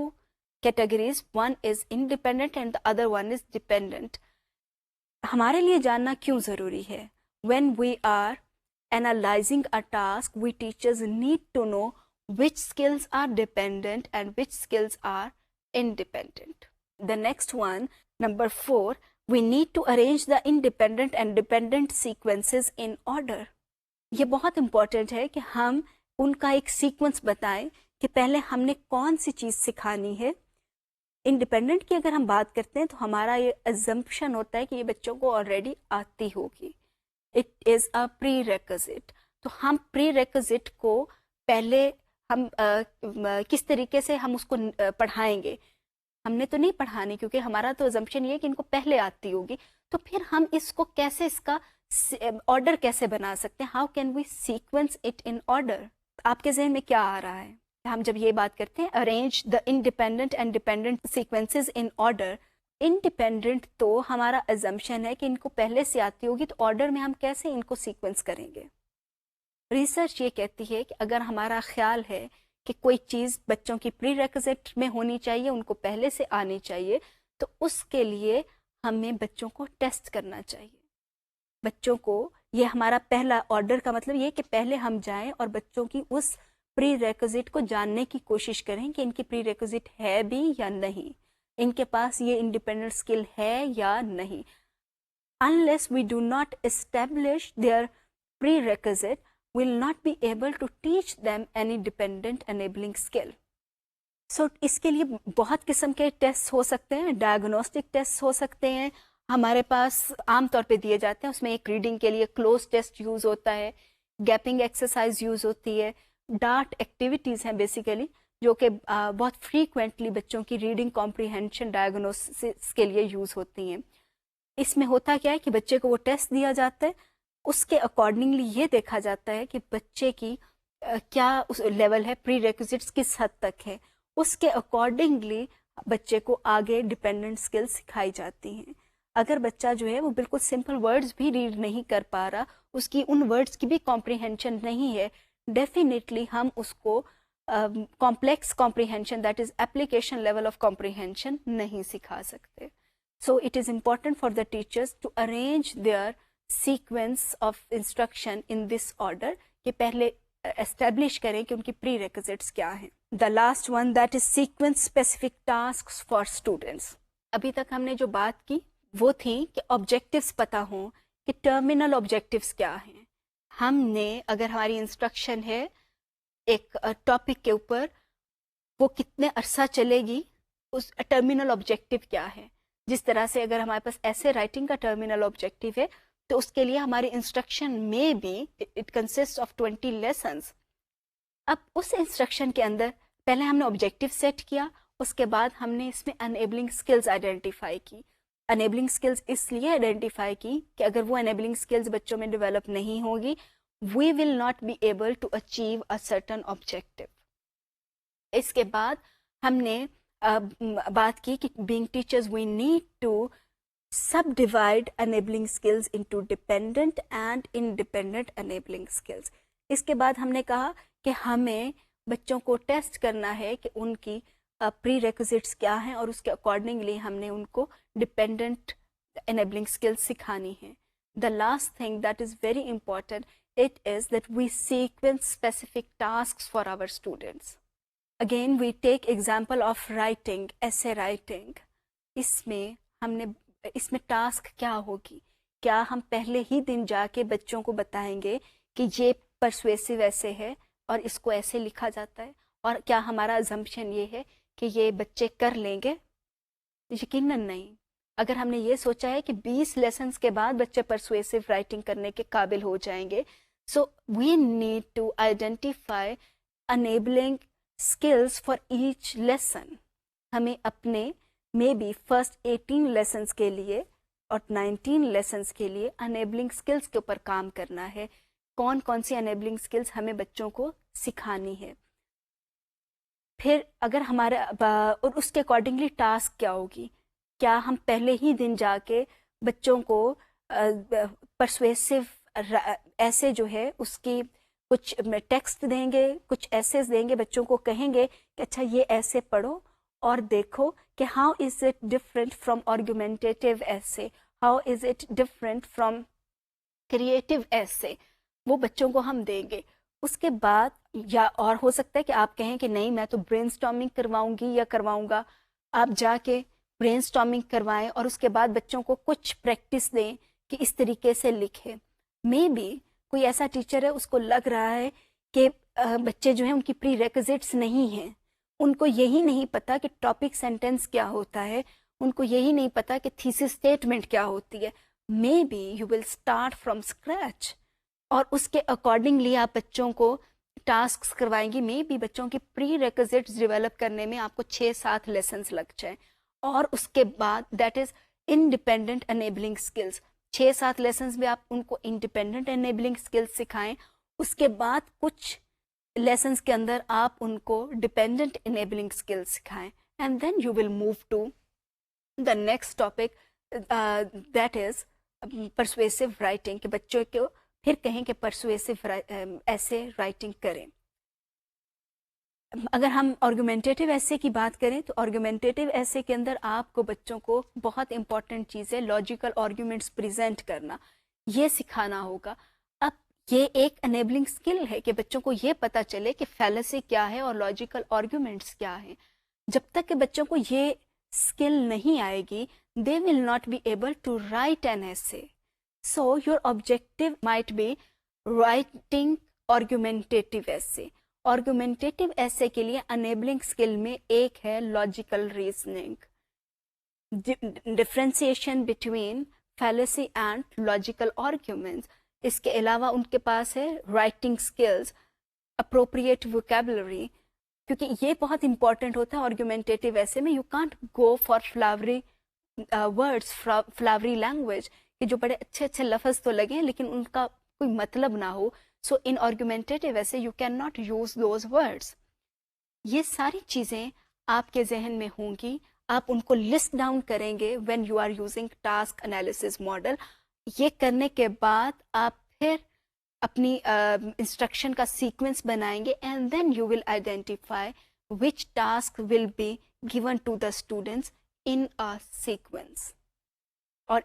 categories. One is independent and the other one is dependent. ہمارے لیے جاننا کیوں ضروری ہے؟ When we are analyzing a task, we teachers need to know which skills are dependent and which skills are independent. The next one, number 4, we need to arrange the independent and dependent sequences in order. یہ بہت important ہے کہ ہم ان کا ایک sequence بتائیں کہ پہلے ہم نے کون سی چیز سکھانی ہے. انڈیپینڈنٹ کی اگر ہم بات کرتے ہیں تو ہمارا یہ assumption ہوتا ہے کہ یہ بچوں کو آلریڈی آتی ہوگی. It is a prerequisite. تو ہم prerequisite کو پہلے ہم کس طریقے سے ہم اس کو پڑھائیں گے؟ ہم نے تو نہیں پڑھانی کیونکہ ہمارا تو assumption یہ ہے کہ ان کو پہلے آتی ہوگی. تو پھر ہم اس کو کیسے اس کا آرڈر کیسے بنا سکتے ہیں؟ How can we sequence it in order? آپ کے ذہن میں کیا آ رہا ہے؟ ہم جب یہ بات کرتے ہیں arrange the independent and dependent sequences in order, independent تو ہمارا assumption ہے کہ ان کو پہلے سے آتی ہوگی، تو آرڈر میں ہم کیسے ان کو سیکوینس کریں گے؟ ریسرچ یہ کہتی ہے کہ اگر ہمارا خیال ہے کہ کوئی چیز بچوں کی پری ریکوزٹ میں ہونی چاہیے، ان کو پہلے سے آنی چاہیے، تو اس کے لیے ہمیں بچوں کو ٹیسٹ کرنا چاہیے. بچوں کو یہ ہمارا پہلا آرڈر کا مطلب یہ کہ پہلے ہم جائیں اور بچوں کی اس پری ریکوزٹ کو جاننے کی کوشش کریں کہ ان کی پری ریکوزٹ ہے بھی یا نہیں، ان کے پاس یہ انڈیپینڈنٹ اسکل ہے یا نہیں. Unless we do not establish their prerequisite, will not be able to teach them any dependent enabling skill. سو اس کے لیے بہت قسم کے ٹیسٹ ہو سکتے ہیں, ڈائگنوسٹک ٹیسٹ ہو سکتے ہیں, ہمارے پاس عام طور پہ دیے جاتے ہیں. اس میں ایک ریڈنگ کے لیے کلوز ٹیسٹ یوز ہوتا ہے, گیپنگ ایکسرسائز یوز ہوتی ہے, ڈارٹ ایکٹیویٹیز ہیں بیسیکلی جو کہ بہت فریکوینٹلی بچوں کی ریڈنگ کمپریہنشن ڈائگنوسس کے لیے یوز ہوتی ہیں. اس میں ہوتا کیا ہے کہ بچے کو وہ ٹیسٹ دیا جاتا ہے, اس کے اکارڈنگلی یہ دیکھا جاتا ہے کہ بچے کی کیا لیول ہے, پری ریکوزٹس کس حد تک ہے, اس کے اکارڈنگلی بچے کو آگے ڈپینڈنٹ اسکل سکھائی جاتی ہیں. اگر بچہ جو ہے وہ بالکل سمپل ورڈز بھی ریڈ نہیں کر پا رہا, اس کی ان ورڈز کی بھی کمپریہنشن نہیں ہے, ڈیفینیٹلی ہم اس کو complex comprehension that is application level of comprehension نہیں سکھا سکتے. So it is important for the teachers to arrange their sequence of instruction in this order, کہ پہلے اسٹیبلش کریں کہ ان کی پری ریکوزٹس کیا ہیں. The last one, that is sequence specific tasks for students. ابھی تک ہم نے جو بات کی وہ تھی کہ آبجیکٹیوز پتہ ہوں کہ ٹرمینل آبجیکٹیوز کیا ہیں. ہم نے اگر ہماری انسٹرکشن ہے ایک ٹاپک کے اوپر, وہ کتنے عرصہ چلے گی, اس ٹرمینل آبجیکٹیو کیا ہے. جس طرح سے اگر ہمارے پاس ایسے رائٹنگ کا ٹرمینل آبجیکٹیو ہے تو اس کے لیے ہماری انسٹرکشن میں بھی اٹ کنسسٹ آف 20 لیسنس. اب اس انسٹرکشن کے اندر پہلے ہم نے آبجیکٹیو سیٹ کیا, اس کے بعد ہم نے اس میں انیبلنگ اسکلز آئیڈینٹیفائی کی. انیبلنگ اسکلز اس لیے آئیڈینٹیفائی کی کہ اگر وہ انیبلنگ اسکلز بچوں میں ڈیولپ نہیں ہوگی, we will not be able to achieve a certain objective. اس کے بعد ہم نے بات کی کہ being teachers we need to subdivide enabling skills into dependent and independent enabling skills. اس کے بعد ہم نے کہا کہ ہمیں بچوں کو ٹیسٹ کرنا ہے کہ ان کی پری ریکوزٹس کیا ہیں, اور اس کے اکارڈنگلی ہم نے ان کو ڈپینڈنٹ انیبلنگ اسکلز سکھانی ہیں. The last thing that is very important, it is that we sequence specific tasks for our students. Again we take example of writing, essay writing. اس میں ٹاسک کیا ہوگی, کیا ہم پہلے ہی دن جا کے بچوں کو بتائیں گے کہ یہ پرسویسو ایسے ہے اور اس کو ایسے لکھا جاتا ہے, اور کیا ہمارا ازمپشن یہ ہے کہ یہ بچے کر لیں گے؟ یقیناً نہیں. اگر ہم نے یہ سوچا ہے کہ 20 لیسنس کے بعد بچے پرسویسو رائٹنگ کرنے کے قابل ہو جائیں گے, so we need to identify enabling skills for each lesson. ہمیں اپنے مے بی فرسٹ 18 لیسنس کے لیے اور 19 لیسنس کے لیے انیبلنگ اسکلز کے اوپر کام کرنا ہے. کون کون سی انیبلنگ اسکلز ہمیں بچوں کو سکھانی ہے. پھر اگر ہمارے اور اس کے اکارڈنگلی ٹاسک کیا ہوگی, کیا ہم پہلے ہی دن جا کے بچوں کو پرسویسو ایسے جو ہے اس کی کچھ ٹیکسٹ دیں گے, کچھ ایسیز دیں گے, بچوں کو کہیں گے کہ اچھا یہ ایسے پڑھو اور دیکھو کہ how is it different from argumentative essay, how is it different from creative essay. وہ بچوں کو ہم دیں گے. اس کے بعد یا اور ہو سکتا ہے کہ آپ کہیں کہ نہیں میں تو برین اسٹارمنگ کرواؤں گی یا کرواؤں گا. آپ جا کے برین اسٹارمنگ کروائیں اور اس کے بعد بچوں کو کچھ پریکٹس دیں کہ اس طریقے سے لکھیں. مے بی کوئی ایسا ٹیچر ہے اس کو لگ رہا ہے کہ بچے جو ہیں ان کی پری ریکوزٹس نہیں ہیں, ان کو یہی نہیں پتا کہ ٹاپک سینٹینس کیا ہوتا ہے, ان کو یہی نہیں پتا کہ تھیسس اسٹیٹمنٹ کیا ہوتی ہے. Maybe you will start from scratch, اور اس کے اکارڈنگلی آپ بچوں کو ٹاسکس کروائیں گی. مے بی بچوں کی پری ریکوزٹس ڈیولپ کرنے میں آپ کو 6-7 لیسنس لگ جائیں, اور اس کے بعد that is independent enabling skills. 6-7 lessons میں آپ ان کو انڈیپینڈنٹ انیبلنگ اسکلس سکھائیں. اس کے بعد کچھ لیسنس کے اندر آپ ان کو ڈیپینڈنٹ انیبلنگ اسکلس سکھائیں, and then you will move to the next topic that is persuasive writing, کہ بچوں کو پھر کہیں کہ پرسویسو ایسے رائٹنگ کریں. اگر ہم آرگومنٹیٹیو ایسے کی بات کریں تو آرگومنٹیٹیو ایسے کے اندر آپ کو بچوں کو بہت امپورٹنٹ چیز ہے لاجیکل آرگومنٹس پریزنٹ کرنا, یہ سکھانا ہوگا. اب یہ ایک انیبلنگ اسکل ہے کہ بچوں کو یہ پتہ چلے کہ فیلسی کیا ہے اور لاجیکل آرگومنٹس کیا ہیں. جب تک کہ بچوں کو یہ اسکل نہیں آئے گی, they will not be able to write an essay. So your objective might be writing آرگومنٹیٹیو ایسے. آرگومنٹیٹیو ایسے کے لیے انیبلنگ اسکل میں ایک ہے logical reasoning, differentiation between fallacy and logical arguments. اس کے علاوہ ان کے پاس ہے رائٹنگ اسکلز, اپروپریٹ ووکیبلری, کیونکہ یہ بہت امپورٹنٹ ہوتا ہے آرگومنٹیٹیو ایسے میں. You can't go for flowery words, flowery language, کہ جو بڑے اچھے اچھے لفظ تو لگیں لیکن ان کا کوئی مطلب نہ ہو. سو ان آرگومنٹیٹیو ایسے you can not use those words. یہ ساری چیزیں آپ کے ذہن میں ہوں گی, آپ ان کو لسٹ ڈاؤن کریں گے when you are using task analysis model. یہ کرنے کے بعد آپ پھر اپنی انسٹرکشن کا سیکوینس بنائیں گے, and then you will identify which task will be given to the students in a sequence. اور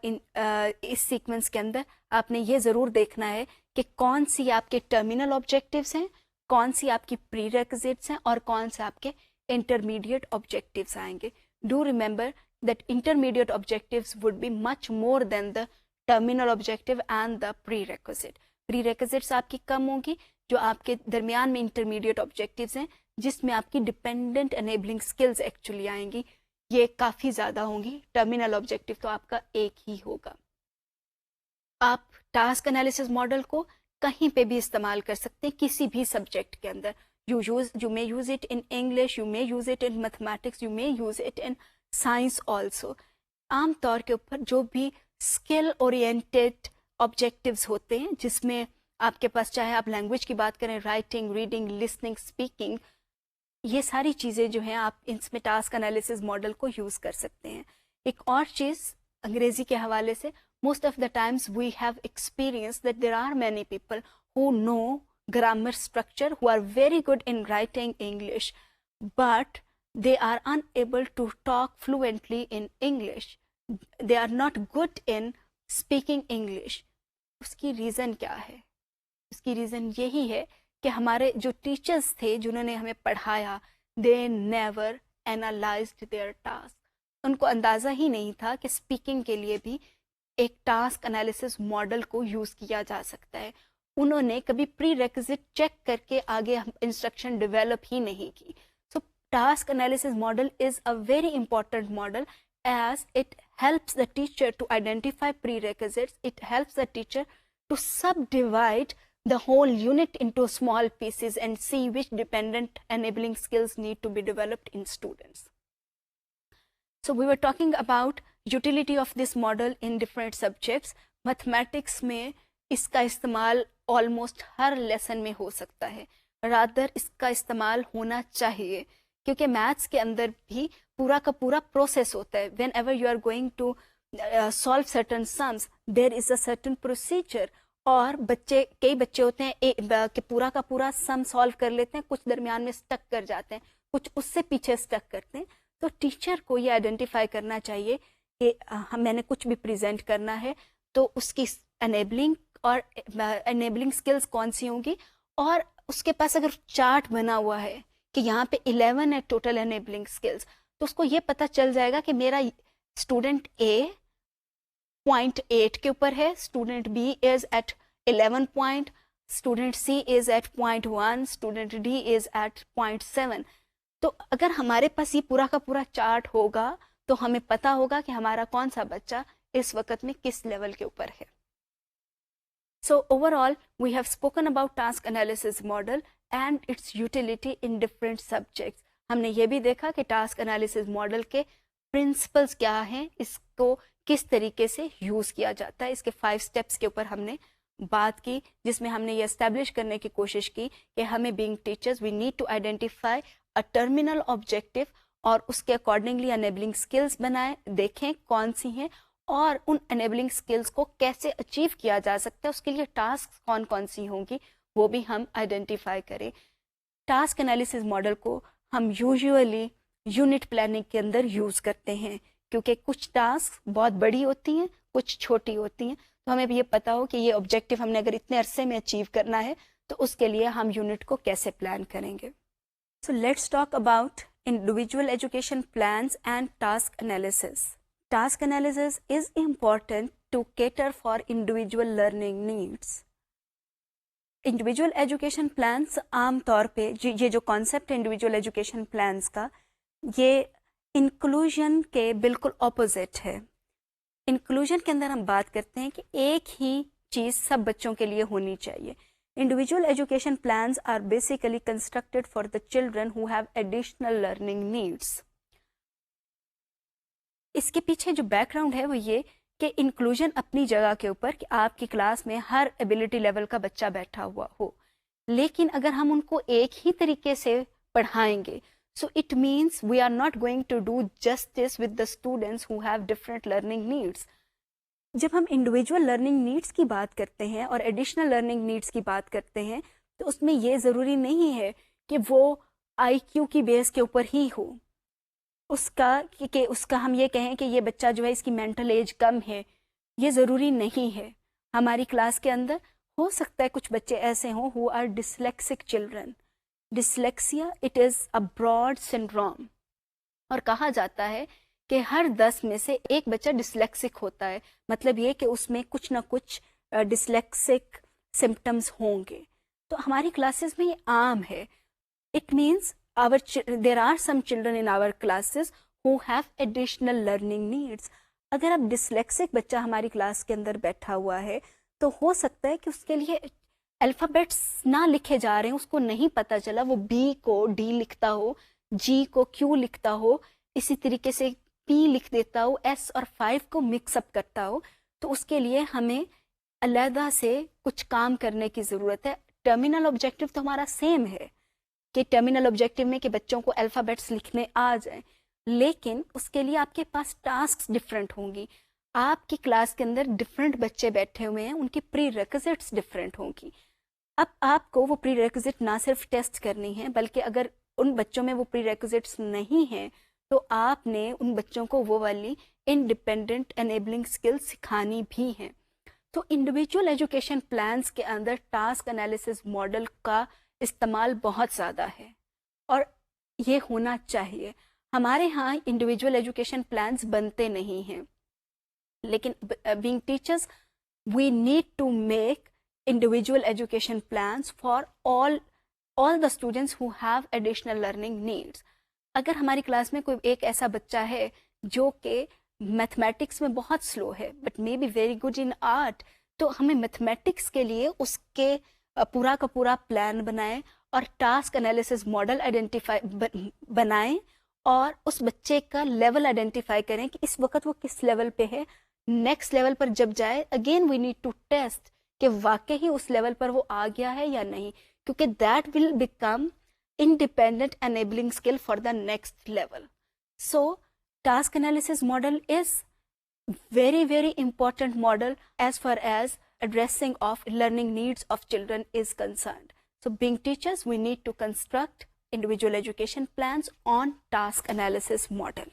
اس سیکوینس کے اندر آپ نے یہ ضرور دیکھنا ہے کہ کون سی آپ کے ٹرمینل آبجیکٹیوس ہیں, کون سی آپ کی پری ریکوزٹس ہیں, اور کون سے آپ کے انٹرمیڈیٹ آبجیکٹیوس آئیں گے. Do remember that intermediate objectives would be much more than the terminal objective and the prerequisite. Prerequisites آپ کی کم ہوں گی, جو آپ کے درمیان میں انٹرمیڈیٹ آبجیکٹیوس ہیں جس میں آپ کی ڈپینڈنٹ انیبلنگ اسکلز ایکچولی آئیں گی, یہ کافی زیادہ ہوں گی. ٹرمینل آبجیکٹیو تو آپ کا ایک ہی ہوگا. آپ ٹاسک انالیسس ماڈل کو کہیں پہ بھی استعمال کر سکتے ہیں, کسی بھی سبجیکٹ کے اندر. You may use it in English, you may use it in mathematics, you may use it in science also. عام طور کے اوپر جو بھی اسکل اورینٹیڈ آبجیکٹیوز ہوتے ہیں, جس میں آپ کے پاس چاہے آپ لینگویج کی بات کریں, رائٹنگ, ریڈنگ, لسننگ, اسپیکنگ, یہ ساری چیزیں جو ہیں آپ اس میں ٹاسک انالیسس ماڈل کو یوز کر سکتے ہیں. ایک اور چیز انگریزی کے حوالے سے, most of the times we have experienced that there are many people who know grammar structure, who are very good in writing English, but they are unable to talk fluently in English. They are not good in speaking English. اس کی reason کیا ہے؟ اس کی reason یہی ہے کہ ہمارے جو teachers تھے جنہوں نے ہمیں پڑھایا, they never analyzed their task. ان کو اندازہ ہی نہیں تھا کہ اسپیکنگ کے لیے بھی ایک ٹاسک انالیسس ماڈل کو یوز کیا جا سکتا ہے. انہوں نے کبھی پری ریکوزٹ چیک کر کے آگے انسٹرکشن ڈیولپ ہی نہیں کی. So task analysis model is a very important model as it helps the teacher to identify prerequisites, it helps the teacher to subdivide the whole unit into small pieces and see which dependent enabling skills need to be developed in students. So we were talking about utility of this model in different subjects. Mathematics میں اس کا استعمال almost ہر lesson میں ہو سکتا ہے, rather اس کا استعمال ہونا چاہیے, کیونکہ میتھس کے اندر بھی پورا کا پورا پروسیس ہوتا ہے. Whenever you are going to solve certain sums there is a certain procedure. اور کئی بچے ہوتے ہیں کہ پورا کا پورا سم سالو کر لیتے ہیں, کچھ درمیان میں اسٹک کر جاتے ہیں, کچھ اس سے پیچھے اسٹک کرتے ہیں. تو ٹیچر کو یہ آئیڈینٹیفائی کرنا چاہیے کہ میں نے کچھ بھی پریزنٹ کرنا ہے تو اس کی انیبلنگ اور انیبلنگ اسکلس کون سی ہوں گی. اور اس کے پاس اگر چارٹ بنا ہوا ہے کہ یہاں پہ 11 ہے ٹوٹل انیبلنگ اسکلس, تو اس کو یہ پتہ چل جائے گا کہ میرا اسٹوڈنٹ اے 0.8 کے اوپر ہے, student B is at 11 point, student C is at 0.1, student D is at 0.7. تو اگر ہمارے پاس یہ پورا کا پورا چارٹ ہوگا تو ہمیں پتہ ہوگا کہ ہمارا کون سا بچہ اس وقت میں کس لیول کے اوپر ہے. So overall, we have spoken about task analysis model and its utility in different subjects. ہم نے یہ بھی دیکھا کہ ٹاسک انالیسس ماڈل کے پرنسپلس کیا ہیں, اس کو کس طریقے سے یوز کیا جاتا ہے. اس کے 5 اسٹیپس کے اوپر ہم نے بات کی, جس میں ہم نے یہ اسٹیبلش کرنے کی کوشش کی کہ ہمیں being teachers we need to identify a terminal objective, اور اس کے اکارڈنگلی انیبلنگ اسکلس بنائیں, دیکھیں کون سی ہیں, اور ان انیبلنگ اسکلس کو کیسے اچیو کیا جا سکتا ہے, اس کے لیے ٹاسک کون کون سی ہوں گی وہ بھی ہم آئیڈینٹیفائی کریں. ٹاسک انالیسس ماڈل کو ہم یوزولی یونٹ پلاننگ کے اندر یوز کرتے ہیں, کیونکہ کچھ ٹاسک بہت بڑی ہوتی ہیں, کچھ چھوٹی ہوتی ہیں, تو ہمیں بھی یہ پتا ہو کہ یہ آبجیکٹیو ہم نے اگر اتنے عرصے میں اچیو کرنا ہے تو اس کے لیے ہم یونٹ کو کیسے پلان کریں گے. So let's talk about individual education plans and task analysis. Task analysis is important to cater for individual learning needs. Individual education plans عام طور پہ یہ جو کانسیپٹ ہے انڈیویجول ایجوکیشن پلانس کا، یہ انکلوژن کے بالکل اپوزٹ ہے. انکلوژن کے اندر ہم بات کرتے ہیں کہ ایک ہی چیز سب بچوں کے لیے ہونی چاہیے. Individual education plans are basically constructed for the children who have additional learning needs. اس کے پیچھے جو بیک گراؤنڈ ہے وہ یہ کہ انکلوژن اپنی جگہ کے اوپر کہ آپ کی کلاس میں ہر ایبلٹی لیول کا بچہ بیٹھا ہوا ہو، لیکن اگر ہم ان کو ایک ہی طریقے سے پڑھائیں گے so it means we are not going to do justice with the students who have different learning needs. جب ہم انڈیویجول لرننگ نیڈس کی بات کرتے ہیں اور ایڈیشنل لرننگ نیڈس کی بات کرتے ہیں تو اس میں یہ ضروری نہیں ہے کہ وہ آئی کیو کی بیس کے اوپر ہی ہو، اس کا ہم یہ کہیں کہ یہ بچہ جو ہے اس کی مینٹل ایج کم ہے، یہ ضروری نہیں ہے. ہماری کلاس کے اندر ہو سکتا ہے کچھ بچے ایسے ہوں who are dyslexic children. Dyslexia it is a broad syndrome, اور کہا جاتا ہے کہ ہر 10 میں سے ایک بچہ ڈسلیکسک ہوتا ہے. مطلب یہ کہ اس میں کچھ نہ کچھ ڈسلیکسک سمپٹمز ہوں گے. تو ہماری کلاسز میں یہ عام ہے. It means there are some children in our classes who have additional learning needs. اگر اب ڈسلیکسک بچہ ہماری کلاس کے اندر بیٹھا ہوا ہے تو ہو سکتا ہے کہ اس کے لیے الفابیٹس نہ لکھے جا رہے ہیں، اس کو نہیں پتا چلا، وہ بی کو ڈی لکھتا ہو، جی کو کیو لکھتا ہو، اسی طریقے سے پی لکھ دیتا ہو، ایس اور 5 کو مکس اپ کرتا ہو. تو اس کے لیے ہمیں علیحدہ سے کچھ کام کرنے کی ضرورت ہے. ٹرمینل آبجیکٹو تو ہمارا سیم ہے کہ ٹرمینل آبجیکٹو میں کہ بچوں کو الفابیٹس لکھنے آ جائیں، لیکن اس کے لیے آپ کے پاس ٹاسکس ڈفرینٹ ہوں گی. آپ کی کلاس کے اندر ڈفرینٹ بچے بیٹھے ہوئے ہیں، ان کی پری ریکوزٹس ڈفرینٹ ہوں گی. اب آپ کو وہ پری ریکوزٹ نہ صرف ٹیسٹ کرنی ہے بلکہ اگر ان بچوں میں وہ پری ریکوزٹس نہیں ہیں تو آپ نے ان بچوں کو وہ والی انڈیپینڈنٹ انیبلنگ اسکل سکھانی بھی ہیں. تو انڈیویجول ایجوکیشن پلانس کے اندر ٹاسک انالیسس ماڈل کا استعمال بہت زیادہ ہے اور یہ ہونا چاہیے. ہمارے ہاں انڈیویجول ایجوکیشن پلانس بنتے نہیں ہیں، لیکن being teachers we need to make individual education plans for all the students who have additional learning needs. اگر ہماری کلاس میں کوئی ایک ایسا بچہ ہے جو کہ میتھمیٹکس میں بہت سلو ہے but may be very good in art, تو ہمیں میتھمیٹکس کے لیے اس کے پورا کا پورا پلان بنائیں اور ٹاسک انالیسس ماڈل بنائیں اور اس بچے کا لیول آئیڈینٹیفائی کریں کہ اس وقت وہ کس لیول پہ ہے. نیکسٹ لیول پر جب جائے again we need to test کہ واقعی اس لیول پر وہ آ گیا ہے یا نہیں، کیونکہ that will become independent enabling skill for the next level. So task analysis model is very very important model as far as addressing of learning needs of children is concerned. So being teachers, we need to construct individual education plans on task analysis model.